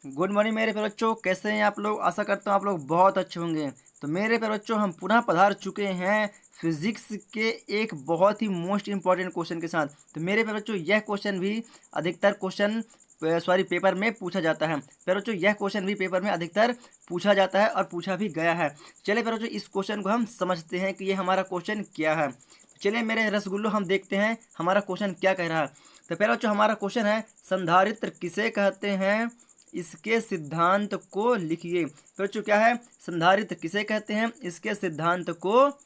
Good morning मेरे प्यारे बच्चों, कैसे हैं आप लोग। आशा करता हूँ आप लोग बहुत अच्छे होंगे। तो मेरे प्यारे बच्चों, हम पुनः पधार चुके हैं फिजिक्स के एक बहुत ही मोस्ट इंपॉर्टेंट क्वेश्चन के साथ। तो मेरे प्यारे बच्चों, यह क्वेश्चन भी अधिकतर पेपर में पूछा जाता है। प्यारे बच्चों, यह क्वेश्चन भी पेपर में अधिकतर पूछा जाता है और पूछा भी गया है। चलिए प्यारे बच्चों, इस क्वेश्चन को हम समझते हैं कि ये हमारा क्वेश्चन क्या है। चलिए मेरे रसगुल्लो, हम देखते हैं हमारा क्वेश्चन क्या कह रहा है। तो प्यारे बच्चों, हमारा क्वेश्चन है संधारित्र किसे कहते हैं, इसके सिद्धांत को लिखिए। तो बच्चों क्या है, संधारित्र किसे कहते हैं, इसके सिद्धांत को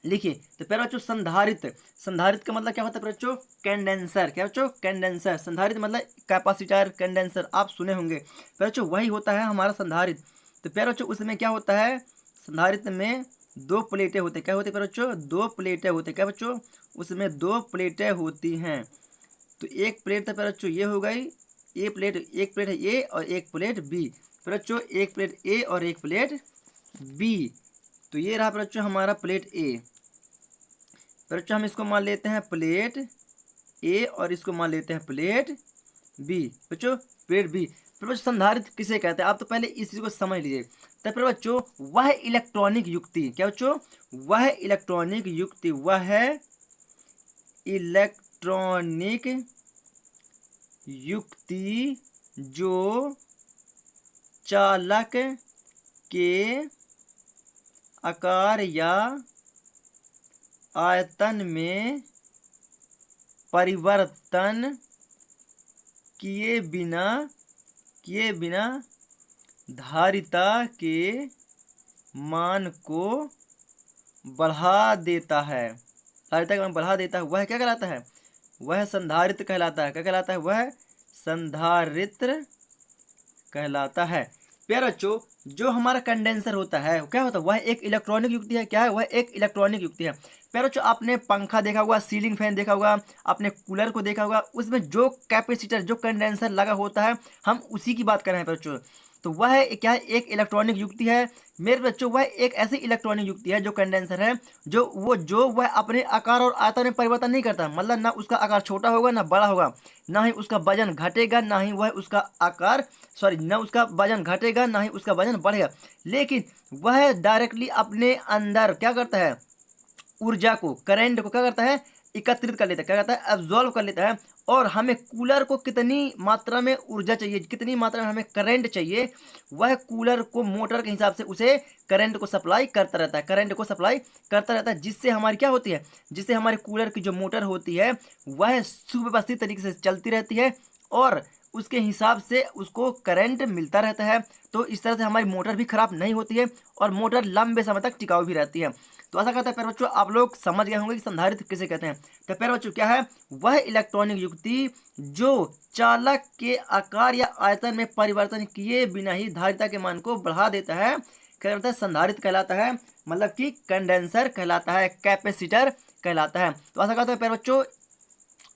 लिखिए। तो पहले बच्चों संधारित्र, संधारित्र का मतलब क्या होता है बच्चों, कंडेंसर। क्या बच्चों, कंडेंसर। संधारित्र मतलब कैपेसिटर, कंडेंसर आप सुने होंगे। पहले बच्चों वही होता है हमारा संधारित्र। तो पहले बच्चों उसमें क्या होता है, संधारित्र में दो प्लेटें होती हैं। क्या होती है बच्चों, दो प्लेटें होती हैं। क्या बच्चों, उसमें दो प्लेटें होती हैं। तो एक प्लेट तो बच्चों ये हो गई, एक प्लेट है ए और एक प्लेट बी। बच्चों एक प्लेट ए और एक प्लेट बी। तो ये रहा बच्चों हमारा प्लेट ए। बच्चों हम इसको मान लेते हैं प्लेट ए और इसको मान लेते हैं प्लेट बी। बच्चों प्लेट बी। फिर बच्चों संधारित्र किसे कहते हैं, आप तो पहले इस चीज को समझ लीजिए। तो फिर बच्चों वह इलेक्ट्रॉनिक युक्ति, क्या बच्चों, वह इलेक्ट्रॉनिक युक्ति, वह इलेक्ट्रॉनिक युक्ति जो चालक के आकार या आयतन में परिवर्तन किए बिना धारिता के मान को बढ़ा देता है। धारिता का मान बढ़ा देता है, वह क्या कहलाता है, वह संधारित्र कहलाता है। क्या कहलाता है, वह संधारित्र कहलाता है। प्यारे बच्चों, जो हमारा कंडेंसर होता है क्या होता है, वह एक इलेक्ट्रॉनिक युक्ति है। क्या है, वह एक इलेक्ट्रॉनिक युक्ति है। प्यारे बच्चों, आपने पंखा देखा होगा, सीलिंग फैन देखा होगा, आपने कूलर को देखा होगा, उसमें जो कैपेसिटर, जो कंडेंसर लगा होता है, हम उसी की बात कर रहे हैं बच्चों। तो वह क्या है, एक इलेक्ट्रॉनिक युक्ति है मेरे बच्चों। वह एक ऐसी इलेक्ट्रॉनिक युक्ति है, जो कंडेंसर है, जो वह अपने आकार और आयतन में परिवर्तन नहीं करता। मतलब ना उसका आकार छोटा होगा ना बड़ा होगा, ना ही उसका वजन घटेगा, ना ही वह उसका आकार ना उसका वजन घटेगा, ना ही उसका वजन बढ़ेगा। लेकिन वह डायरेक्टली अपने अंदर क्या करता है, ऊर्जा को, करंट को क्या करता है, एकत्रित कर लेता है। क्या करता है, एब्जॉल्व कर लेता है। और हमें कूलर को कितनी मात्रा में ऊर्जा चाहिए, कितनी मात्रा में हमें करंट चाहिए, वह कूलर को मोटर के हिसाब से उसे करंट को सप्लाई करता रहता है, करंट को सप्लाई करता रहता है। जिससे हमारी क्या होती है, जिससे हमारे कूलर की जो मोटर होती है वह सुव्यवस्थित तरीके से चलती रहती है और उसके हिसाब से उसको करंट मिलता रहता है। तो इस तरह से हमारी मोटर भी खराब नहीं होती है और मोटर लंबे समय तक टिकाऊ भी रहती है। तो ऐसा करता है प्यारे बच्चों, आप लोग समझ गए होंगे कि संधारित्र किसे कहते हैं। तो प्यारे बच्चों क्या है, वह इलेक्ट्रॉनिक युक्ति जो चालक के आकार या आयतन में परिवर्तन किए बिना ही धारिता के मान को बढ़ा देता है, क्या कहता है, संधारित्र कहलाता है। मतलब कि कंडेंसर कहलाता है, कैपेसिटर कहलाता है। तो ऐसा करता है प्यारे बच्चों,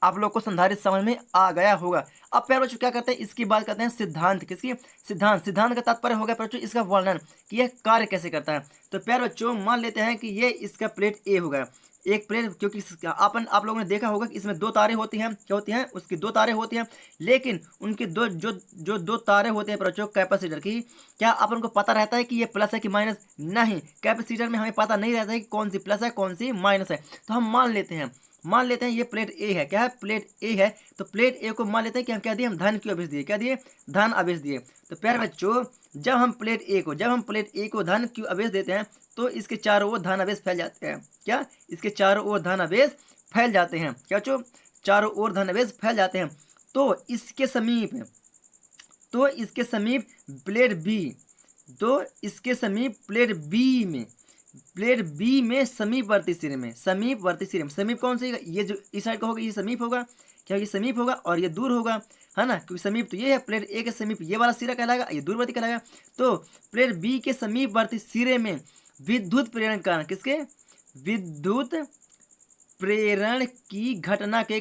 आप लोग को संधारित्र समझ में आ गया होगा। अब प्यारे बच्चों क्या करते हैं, इसकी बात करते हैं सिद्धांत। किसकी, सिद्धांत। सिद्धांत का तात्पर्य हो गया प्यारे बच्चों इसका वर्णन, कि यह कार्य कैसे करता है। तो प्यारे बच्चों मान लेते हैं कि ये इसका प्लेट ए हो गया, एक प्लेट, क्योंकि आप लोगों ने देखा होगा कि इसमें दो तारे होती हैं। क्या होती हैं, उसकी दो तारे होती हैं। लेकिन उनकी दो तारे होते हैं बच्चों कैपेसिटर की, क्या अपन को पता रहता है कि ये प्लस है कि माइनस, नहीं। कैपेसिटर में हमें पता नहीं रहता है कि कौन सी प्लस है कौन सी माइनस है। तो हम मान लेते हैं ये प्लेट ए है। क्या है, प्लेट ए है। तो प्लेट ए को मान लेते हैं कि हम क्या दिए, हम धन क्यू आवेश दिए। क्या दिए, धन आवेश दिए। तो प्यारे बच्चों, जब हम प्लेट ए को धन क्यू आवेश देते हैं तो इसके चारों ओर धन आवेश फैल जाते हैं। क्या, इसके चारों ओर धन आवेश फैल जाते हैं। क्या बच्चों, चारों ओर धन आवेश फैल जाते हैं। तो इसके समीप प्लेट बी, तो इसके समीप प्लेट बी में समीपवर्ती सिरे में, समीप कौन सी, ये जो इस साइड का होगा ये समीप होगा। क्या, ये समीप होगा और ये दूर होगा, है ना, क्योंकि समीप तो ये है। प्लेट ए के समीप ये वाला सिरा कहलाएगा, ये दूरवर्ती कहलाएगा। तो प्लेट बी के समीपवर्ती सिरे में विद्युत प्रेरण कारण, किसके, विद्युत प्रेरण की घटना के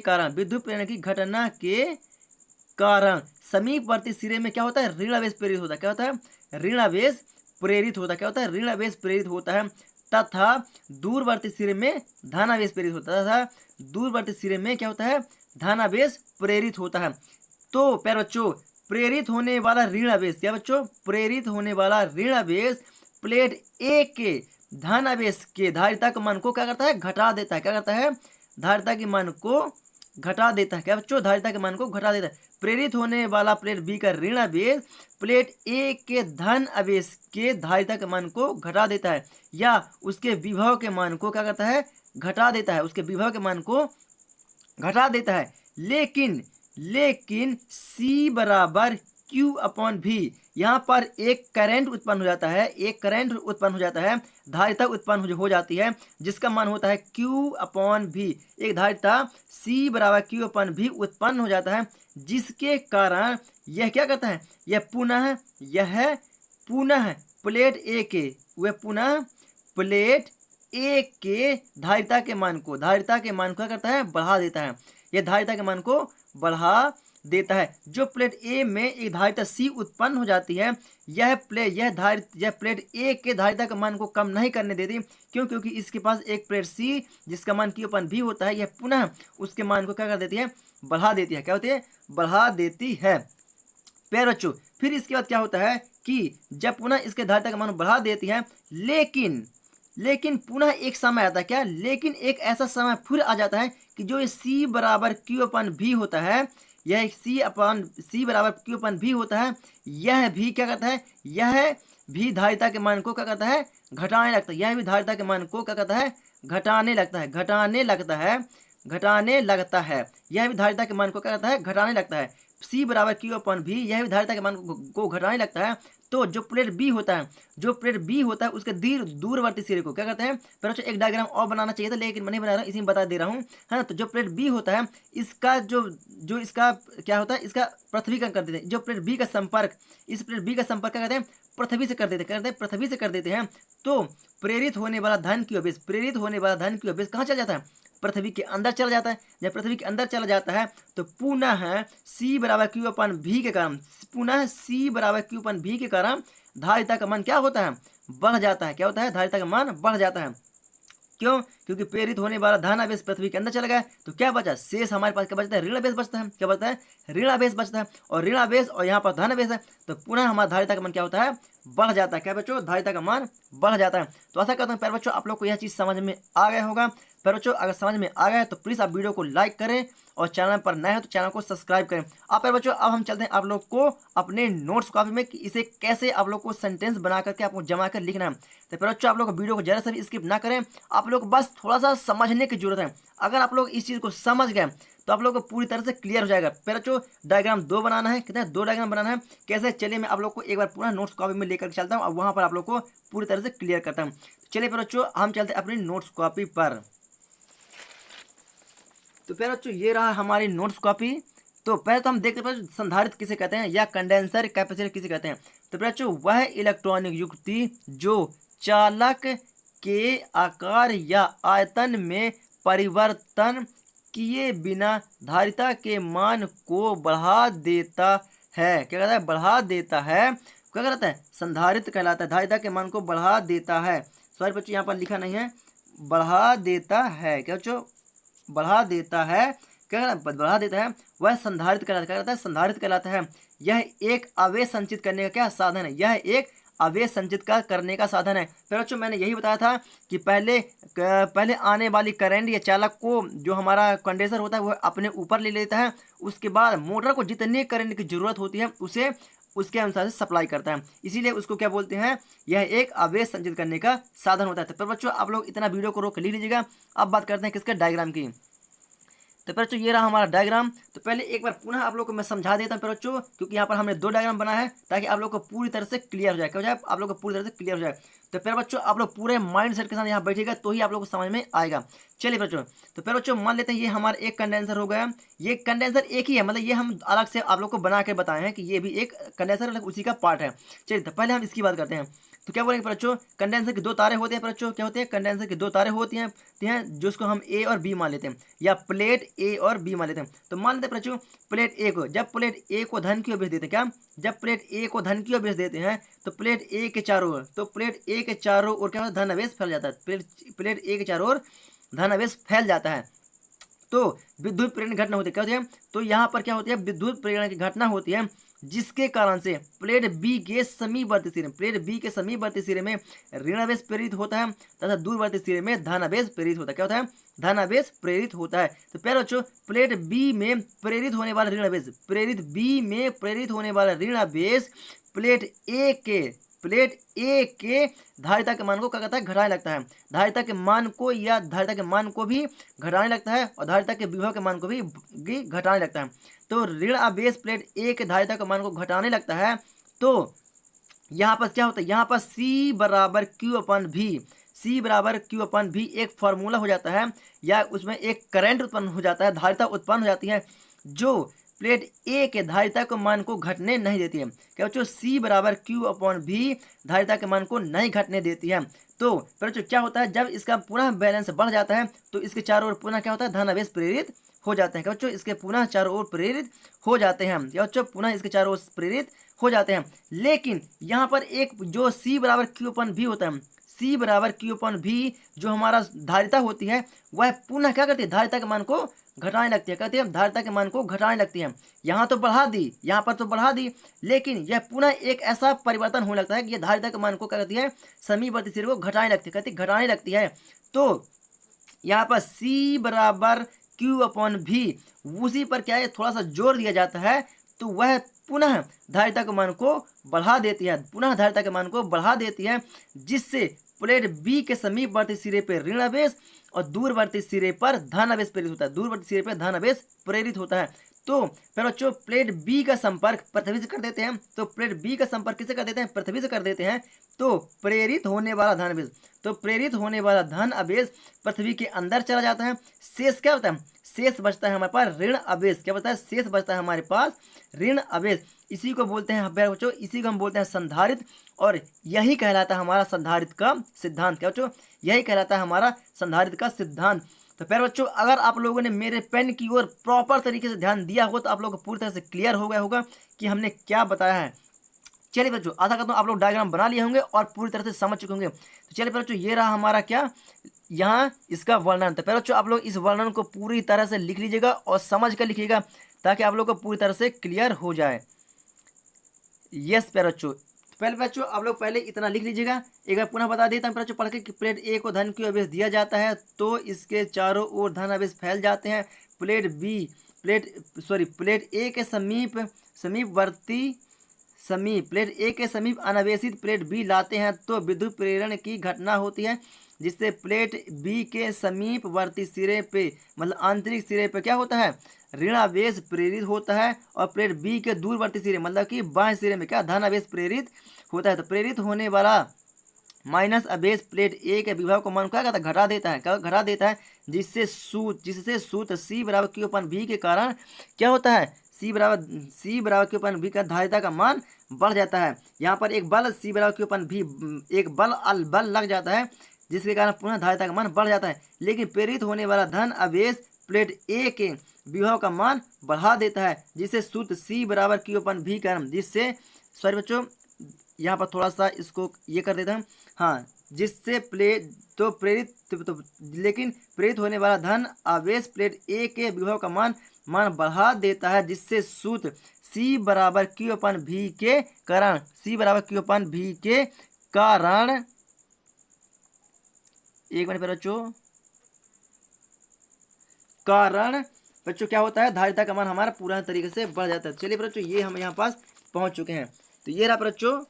कारण, समीपवर्ती सिरे में क्या होता है, ऋण आवेश प्रेरित होता है। क्या होता है, ऋण आवेश प्रेरित होता है। क्या होता है, ऋण आवेश प्रेरित होता है। तथा दूरवर्ती सिरे में धनावेश प्रेरित होता है। दूरवर्ती सिरे में क्या होता है, धनावेश प्रेरित होता है। तो प्यारे बच्चों, प्रेरित होने वाला ऋण आवेश, क्या बच्चों, प्रेरित होने वाला ऋण आवेश प्लेट ए के धन आवेश के धारिता के मान को क्या करता है, घटा देता है। क्या करता है, धारिता के मान को घटा देता है। क्या बच्चों, धारिता के मान को घटा देता है। प्रेरित होने वाला प्लेट बी का ऋण आवेश प्लेट ए के धन आवेश के धारिता के मान को घटा देता है, या उसके विभव के मान को क्या करता है, घटा देता है, उसके विभव के मान को घटा देता है। लेकिन C बराबर Q अपॉन V, यहाँ पर एक करंट उत्पन्न हो जाता है, एक करंट उत्पन्न हो जाता है, धारिता उत्पन्न हो जाती है, जिसका मान होता है Q अपॉन V। एक धारिता C बराबर Q अपॉन V उत्पन्न हो जाता है, जिसके कारण यह क्या करता है, यह पुनः प्लेट ए के, वह पुनः प्लेट ए के धारिता के मान को क्या करता है, बढ़ा देता है। यह धारिता के मान को बढ़ा देता है। जो प्लेट ए में एक धारिता C उत्पन्न हो जाती है, यह प्लेट ए के धारिता के मान को कम नहीं करने देती। क्यों? क्योंकि इसके पास एक प्लेट C जिसका मान Q अपन V होता है, यह पुनः उसके मान को क्या कर देती है, बढ़ा देती है। क्या होती है, बढ़ा देती है। प्यारे बच्चों, फिर इसके बाद क्या होता है कि जब पुनः इसके धारिता का मान बढ़ा देती है, लेकिन पुनः एक समय आता है, क्या, लेकिन एक ऐसा समय फिर आ जाता है कि जो ये C बराबर Q अपन V होता है, यह C बराबर Q अपन V होता है, यह भी क्या करता है, यह भी धारिता के मान को क्या करता है, घटाने लगता है। यह भी धारिता के मान को क्या करता है, घटाने लगता है। यह भी धारिता के मान को क्या करता है, घटाने लगता है। C बराबर Q अपन V, यह भी धारिता के मान को घटाने लगता है। तो जो प्लेट बी होता है उसके दूरवर्ती सिरे को क्या कहते हैं, पर एक डायग्राम और बनाना चाहिए था, लेकिन मैं नहीं बना रहा हूँ, इसी में बता दे रहा हूँ, है ना। तो जो प्लेट बी होता है, इसका जो इसका क्या होता है, इसका पृथ्वीकरण कर देते हैं। जो प्लेट बी का संपर्क, इस प्लेट बी का संपर्क क्या कहते हैं, पृथ्वी से कर देते हैं। तो प्रेरित होने वाला धन की आवेश कहाँ चला जाता है, पृथ्वी के अंदर चला जाता है। जब पृथ्वी के अंदर चला जाता है तो पुनः C बराबर Q अपन V के कारण धारिता का मान क्या होता है, बढ़ जाता है। क्या होता है, धारिता का मान बढ़ जाता है। क्यों? क्योंकि प्रेरित होने वाला धन आवेश पृथ्वी के अंदर चला गया, तो क्या बचा, शेष हमारे पास क्या बचता है, ऋण आवेश बचता है। क्या बचता है, ऋण आवेश बचता है। और ऋण आवेश और यहाँ पर धन आवेश है, तो पुनः हमारा धारिता का मान क्या होता है, बढ़ जाता है। क्या बच्चों, धारिता का मान बढ़ जाता है। तो आशा करता हूँ प्यारे बच्चों आप लोग को यह चीज़ समझ में आ गया होगा। प्यारे बच्चों, अगर समझ में आ गया है तो प्लीज़ आप वीडियो को लाइक करें, और चैनल पर नए हो तो चैनल को सब्सक्राइब करें। आप प्यारे बच्चों, अब हम चलते हैं आप लोग को अपने नोट्स कॉपी में कि इसे कैसे आप लोग को सेंटेंस बना करके आपको जमा कर लिखना है। तो प्यारे बच्चों, आप लोग वीडियो को जरा सा भी स्किप ना करें, आप लोग को बस थोड़ा सा समझने की जरूरत है। अगर आप लोग इस चीज़ को समझ गए तो आप लोग को पूरी तरह से क्लियर हो जाएगा। प्यारे बच्चों, डायग्राम 2 बनाना है, कितने 2 डायग्राम बनाना है, कैसे, चलिए मैं आप लोग को एक बार पूरा नोट्स कॉपी में लेकर चलता हूँ और वहाँ पर आप लोग को पूरी तरह से क्लियर करता हूँ। चलिए प्यारे बच्चों, हम चलते हैं अपनी नोट्स कॉपी पर। तो प्यारे बच्चों, ये रहा हमारी नोट्स कॉपी। तो पहले तो हम देखते हैं संधारित्र किसे कहते हैं, या कंडेंसर कैपेसिटर किसे कहते हैं। तो प्यारे बच्चों, वह इलेक्ट्रॉनिक युक्ति जो चालक के आकार या आयतन में परिवर्तन किए बिना धारिता के मान को बढ़ा देता है। क्या कहता है, बढ़ा देता है। क्या कहता है, संधारित्र कहलाता है। धारिता के मान को बढ़ा देता है। सॉरी बच्चों, यहाँ पर लिखा नहीं है, बढ़ा देता है। क्या बच्चों, बढ़ा देता है। क्या बढ़ा देता है, वह संधारित्र कहलाता है। क्या कहता है, संधारित्र कहलाता है। यह एक आवेश संचित करने का क्या साधन है, यह एक आवेश संचित करने का साधन है। फिर बच्चों, मैंने यही बताया था कि पहले आने वाली करंट या चालक को जो हमारा कंडेंसर होता है वह अपने ऊपर ले लेता है। उसके बाद मोटर को जितने करंट की जरूरत होती है उसे उसके अनुसार से सप्लाई करता है, इसीलिए उसको क्या बोलते हैं, यह एक आवेश संचित करने का साधन होता है। तो फिर बच्चों, आप लोग इतना वीडियो को रोक लीजिएगा। अब बात करते हैं किसके, डायग्राम की। तो फिर बच्चों, ये रहा हमारा डायग्राम। तो पहले एक बार पुनः आप लोग को मैं समझा देता हूँ फिर बच्चों, क्योंकि यहाँ पर हमने 2 डायग्राम बनाया है ताकि आप लोग को पूरी तरह से क्लियर हो जाए। क्या हो जाए, आप लोग को पूरी तरह से क्लियर हो जाए। तो फिर बच्चों, आप लोग पूरे माइंड सेट के साथ यहाँ बैठिएगा तो ही आप लोग को समझ में आएगा। चलिए बच्चों, तो फिर बच्चों मान लेते हैं ये हमारा एक कंडेंसर हो गया। ये कंडेंसर एक ही है, मतलब ये हम अलग से आप लोग को बना के बताए हैं कि ये भी एक कंडेंसर उसी का पार्ट है। चलिए, तो पहले हम इसकी बात करते हैं। तो क्या बोलेंगे बच्चों, कंडेंसर की 2 तारें होती हैं बच्चों। क्या होते हैं, कंडेंसर की 2 तारें होती हैं जिसको हम ए और बी मान लेते हैं, या प्लेट ए और बी मान लेते हैं। तो मान लेते हैं बच्चों, प्लेट ए को, जब प्लेट ए को धन की ओर भेज देते हैं, क्या, जब प्लेट ए को धन की ओर भेज देते हैं तो प्लेट ए के चारों ओर, तो प्लेट ए के चारों ओर क्या होता है, धन आवेश फैल जाता है। प्लेट ए के चारों ओर धन आवेश फैल जाता है। तो विद्युत प्रेरण की घटना होती है। क्या होती है, तो यहाँ पर क्या होती है, विद्युत प्रेरण की घटना होती है जिसके कारण से प्लेट बी के समीपवर्ती सिरे में ऋण आवेश प्रेरित होता है तथा दूरवर्ती सिरे में धन आवेश प्रेरित होता है। क्या होता है? धन आवेश प्रेरित होता है। तो प्यारे बच्चों, प्लेट बी में प्रेरित होने वाला ऋण आवेश प्लेट ए के धारिता के मान को क्या कहता है? घटाने लगता है। धारिता के मान को भी घटाने लगता है और धारिता के विभव के मान को भी घटाने लगता है। तो ऋण आवेश प्लेट ए के धारिता के मान को घटाने लगता है। तो यहाँ पर क्या होता है? यहाँ पर C बराबर Q अपन भी एक फॉर्मूला हो जाता है, या उसमें एक करंट उत्पन्न हो जाता है, धारिता उत्पन्न हो जाती है जो प्लेट ए के धारिता के मान को घटने नहीं देती है। क्या बच्चों? C बराबर Q अपन भी धारिता के मान को नहीं घटने देती है। तो बच्चों क्या होता है? जब इसका पुनः बैलेंस बढ़ जाता है तो इसके चारों ओर पुनः क्या होता है? धन आवेश प्रेरित हो जाते हैं। क्या बच्चों? इसके पुनः चारों ओर प्रेरित हो जाते हैं। क्या बच्चों? पुनः इसके चारों ओर प्रेरित हो जाते हैं। लेकिन यहाँ पर एक जो C बराबर Q अपन भी होता है, C बराबर Q अपन भी जो हमारा धारिता होती है वह पुनः क्या करती है? धारिता के मान को घटाने लगती है। कहते हैं धारिता के मान को घटाने लगती है। यहाँ तो बढ़ा दी, यहाँ पर तो बढ़ा दी, लेकिन यह पुनः एक ऐसा परिवर्तन होने लगता है कि यह धारिता के मान को क्या करती है? समीपवर्ती सिरे को घटाने लगती है। कहती है घटाने लगती है। तो यहाँ पर C बराबर Q अपन भी उसी पर क्या है? थोड़ा सा जोर दिया जाता है, तो वह पुनः धारिता के मान को बढ़ा देती है, जिससे प्लेट बी के समीपवर्ती सिरे पर ऋण आवेश और दूरवर्ती सिरे पर धन आवेश प्रेरित होता है। तो फिर बच्चों प्लेट बी का संपर्क पृथ्वी से कर देते हैं। तो प्लेट बी का संपर्क किससे कर देते हैं? पृथ्वी से कर देते हैं। तो प्रेरित होने वाला धन आवेश पृथ्वी के अंदर चला जाता है। शेष क्या होता है? शेष बचता है हमारे पास ऋण आवेश। क्या बचता है? शेष बचता है हमारे पास ऋण आवेश। इसी को बोलते हैं बच्चों, इसी को हम बोलते हैं संधारित्र, और यही कहलाता है हमारा संधारित्र का सिद्धांत। क्या बच्चों? यही कहलाता है हमारा संधारित्र का सिद्धांत। तो फिर बच्चों अगर आप लोगों ने मेरे पेन की ओर प्रॉपर तरीके से ध्यान दिया हो तो आप लोगों को पूरी तरह से क्लियर हो गया होगा कि हमने क्या बताया है। चलिए बच्चों, आशा करता हूँ आप लोग डायग्राम बना लिए होंगे और पूरी तरह से समझ चुके होंगे। तो चलिए बच्चों, ये रहा हमारा क्या यहाँ इसका वर्णन। तो पहले बच्चों आप लोग इस वर्णन को पूरी तरह से लिख लीजिएगा और समझ कर लिखिएगा ताकि आप लोग को पूरी तरह से क्लियर हो जाए। यस प्यारे बच्चों, पहले बच्चों आप लोग पहले इतना लिख लीजिएगा। एक बार पुनः बता देता हूँ बच्चों पढ़ के कि प्लेट ए को धन Q आवेश दिया जाता है तो इसके चारों ओर धन आवेश फैल जाते हैं। प्लेट ए के प्लेट ए के समीप अनावेशित प्लेट बी लाते हैं तो विद्युत प्रेरण की घटना होती है, जिससे प्लेट बी के समीपवर्ती सिरे पे मतलब आंतरिक सिरे पे क्या होता है? ऋण आवेश प्रेरित होता है, और प्लेट बी के दूरवर्ती सिरे मतलब कि बाह्य सिरे में क्या? धन आवेश प्रेरित होता है। तो प्रेरित होने वाला माइनस आवेश प्लेट ए के विभव को मान क्या कहता है? घटा देता है, जिससे सूत्र C बराबर Q अपन V के कारण क्या होता है? C बराबर Q अपन V का धारिता का मान बढ़ जाता है। यहाँ पर एक बल C बराबर Q अपन V एक बल लग जाता है, जिसके कारण पुनः धारिता का मान बढ़ जाता है। लेकिन प्रेरित होने वाला धन आवेश प्लेट ए के विभव का मान बढ़ा देता है, जिससे सूत्र C बराबर Q अपन V का जिससे सॉरी बच्चों यहाँ पर थोड़ा सा इसको ये कर देता हूँ। हाँ, जिससे लेकिन प्रेरित होने वाला धन आवेश प्लेट ए के विभव का मान बढ़ा देता है, जिससे सूत्र C बराबर Q अपन V के कारण एक मिनट बच्चों बच्चों क्या होता है? धारिता का मान हमारा पूरा तरीके से बढ़ जाता है। चलिए बच्चों, ये हम यहाँ पास पहुंच चुके हैं। तो ये रहा बच्चों,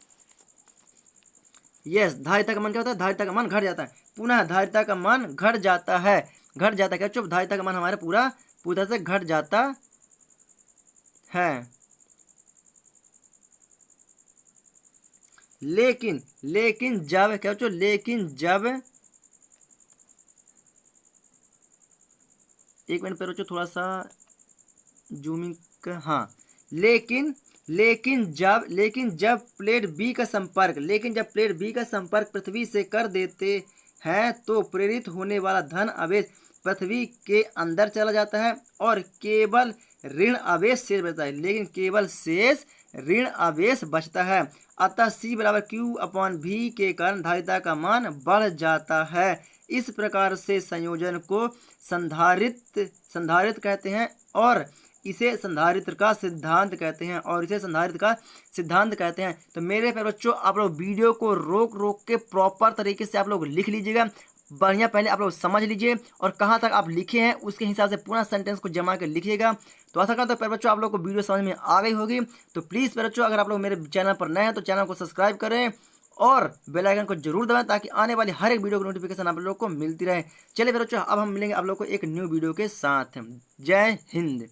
यस, धारिता का मान क्या होता है? धारिता का मान घट जाता है। पुनः धारिता का मान घट जाता है। क्या बच्चों? धारिता का मान हमारा पूरा तरह से घट जाता है। लेकिन जब क्या बच्चों? एक मिनट पर बच्चों थोड़ा सा जूमिंग का, हाँ, लेकिन जब प्लेट बी का संपर्क पृथ्वी से कर देते हैं तो प्रेरित होने वाला धन आवेश पृथ्वी के अंदर चला जाता है और केवल ऋण आवेश शेष बचता है। लेकिन केवल शेष ऋण आवेश बचता है। अतः C बराबर Q अपॉन V के कारण धारिता का मान बढ़ जाता है। इस प्रकार से संयोजन को संधारित्र कहते हैं और इसे संधारित्र का सिद्धांत कहते हैं और इसे संधारित्र का सिद्धांत कहते हैं। तो मेरे प्यारे बच्चों, आप लोग वीडियो को रोक रोक के प्रॉपर तरीके से आप लोग लिख लीजिएगा, बढ़िया पहले आप लोग समझ लीजिए और कहाँ तक आप लिखे हैं उसके हिसाब से पूरा सेंटेंस को जमा कर लिखिएगा। तो आशा करता हूँ प्यारे बच्चों आप लोग को वीडियो समझ में आ गई होगी। तो प्लीज़ प्यारे बच्चों, अगर आप लोग मेरे चैनल पर नए हैं तो चैनल को सब्सक्राइब करें और बेल आइकन को जरूर दबाएं ताकि आने वाली हर एक वीडियो की नोटिफिकेशन आप लोग को मिलती रहे। चलिए प्यारे बच्चों, अब हम मिलेंगे आप लोग को एक न्यू वीडियो के साथ। जय हिंद।